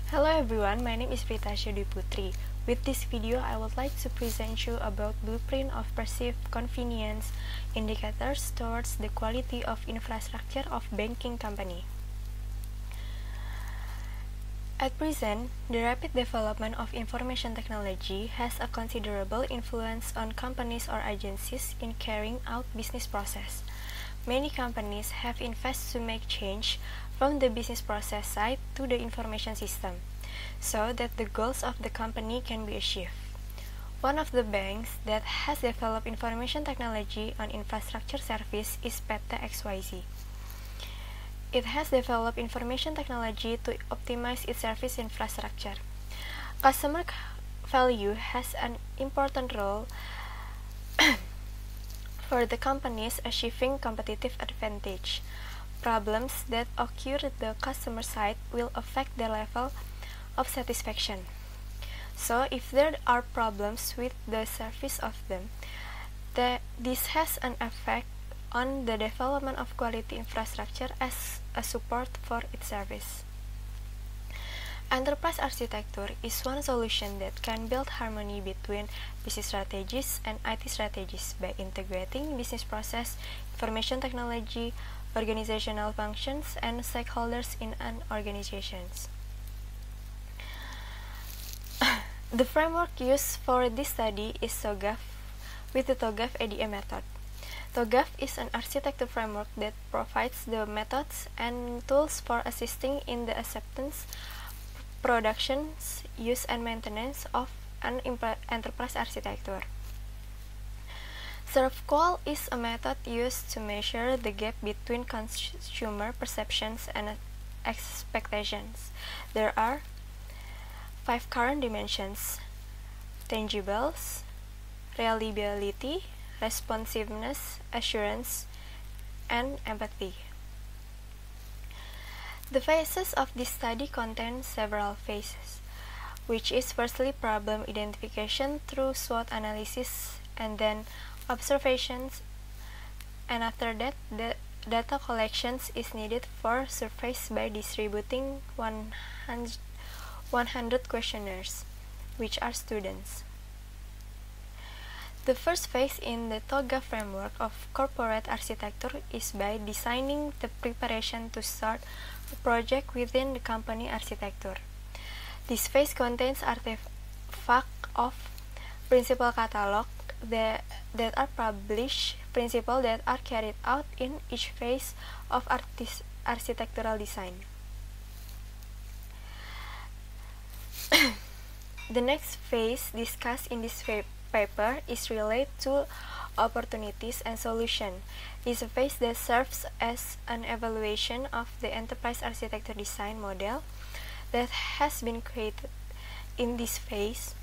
Hello everyone, my name is Pritasya Dwi Putri. With this video, I would like to present you about blueprint of perceived convenience indicators towards the quality of infrastructure of banking company. At present, the rapid development of information technology has a considerable influence on companies or agencies in carrying out business process. Many companies have invested to make change from the business process side to the information system, so that the goals of the company can be achieved. One of the banks that has developed information technology on infrastructure service is PT XYZ. It has developed information technology to optimize its service infrastructure. Customer value has an important role for the companies achieving competitive advantage. Problems that occur at the customer side will affect the level of satisfaction. So, if there are problems with the service of them, this has an effect on the development of quality infrastructure as a support for its service. Enterprise architecture is one solution that can build harmony between business strategies and IT strategies by integrating business process, information technology, organizational functions, and stakeholders in an organization. The framework used for this study is TOGAF with the TOGAF ADM method. TOGAF is an architecture framework that provides the methods and tools for assisting in the acceptance, production, use, and maintenance of an enterprise architecture. ServQual is a method used to measure the gap between consumer perceptions and expectations. There are 5 current dimensions: tangibles, reliability, responsiveness, assurance, and empathy. The phases of this study contain several phases, which is firstly problem identification through SWOT analysis, and then observations, and after that, the data collections is needed for surveys by distributing 100 questionnaires, which are students. The first phase in the TOGAF framework of corporate architecture is by designing the preparation to start a project within the company architecture. This phase contains artifacts of principle catalog that are published, principles that are carried out in each phase of architectural design. The next phase discussed in this paper is related to opportunities and solutions. It is a phase that serves as an evaluation of the enterprise architecture design model that has been created. In this phase,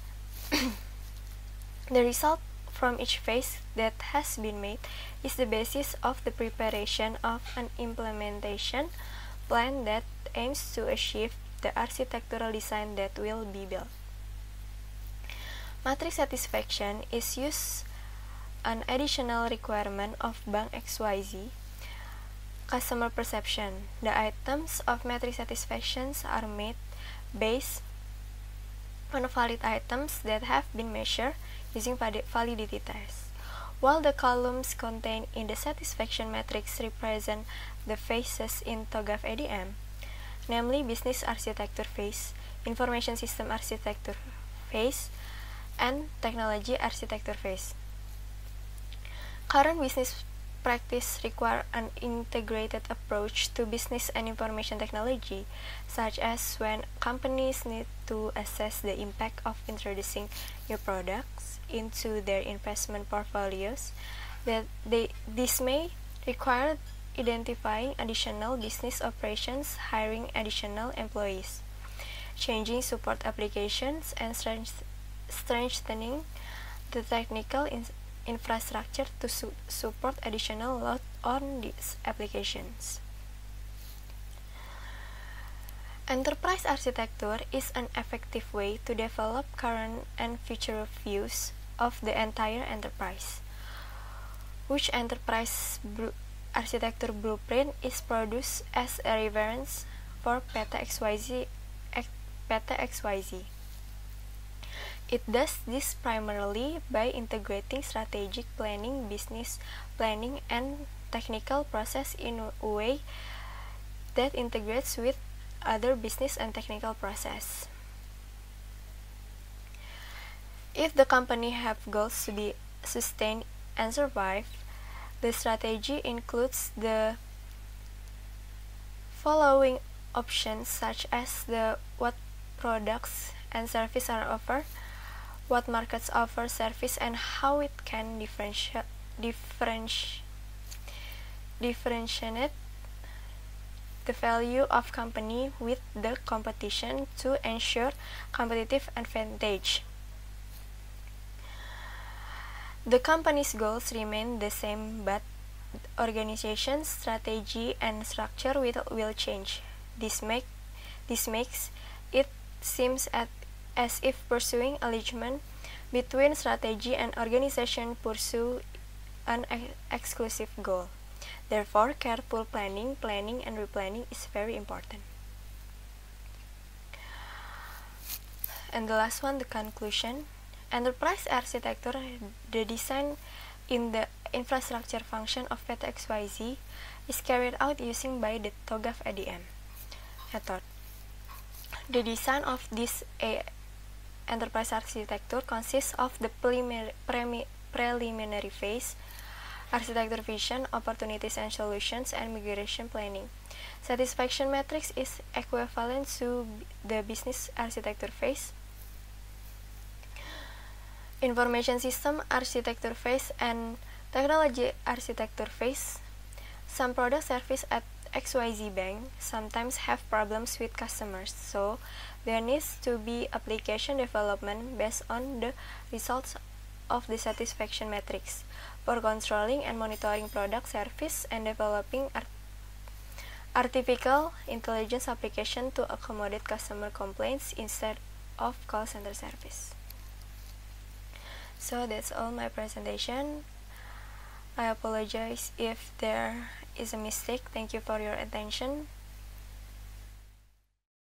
the result from each phase that has been made is the basis of the preparation of an implementation plan that aims to achieve the architectural design that will be built. Matrix satisfaction is used an additional requirement of Bank XYZ. Customer perception. The items of matrix satisfactions are made based on valid items that have been measured using validity tests, while the columns contained in the satisfaction matrix represent the phases in TOGAF ADM, namely business architecture phase, information system architecture phase, and technology architecture phase. Current business practice require an integrated approach to business and information technology, such as when companies need to assess the impact of introducing new products into their investment portfolios, this may require identifying additional business operations, hiring additional employees, changing support applications, and strengthening the technical infrastructure to support additional load on these applications. Enterprise architecture is an effective way to develop current and future views of the entire enterprise, which enterprise architecture blueprint is produced as a reference for PT XYZ PT XYZ. It does this primarily by integrating strategic planning, business planning, and technical process in a way that integrates with other business and technical process. If the company have goals to be sustained and survive, the strategy includes the following options such as what products and services are offered, what markets offer service, and how it can differentiate the value of company with the competition to ensure competitive advantage. The company's goals remain the same, but organization's strategy and structure will change. This makes it seems as if pursuing alignment between strategy and organization pursue an exclusive goal. Therefore, careful planning, and replanning is very important. And the last one, the conclusion. Enterprise architecture, the design in the infrastructure function of PT XYZ is carried out using by the TOGAF ADM method. The design of this enterprise architecture consists of the preliminary phase, architecture vision, opportunities and solutions, and migration planning. Satisfaction matrix is equivalent to the business architecture phase, information system architecture phase, and technology architecture phase. Some product service at XYZ Bank sometimes have problems with customers, so there needs to be application development based on the results of the satisfaction matrix for controlling and monitoring product service and developing artificial intelligence application to accommodate customer complaints instead of call center service. So that's all my presentation. I apologize if there is a mistake. Thank you for your attention.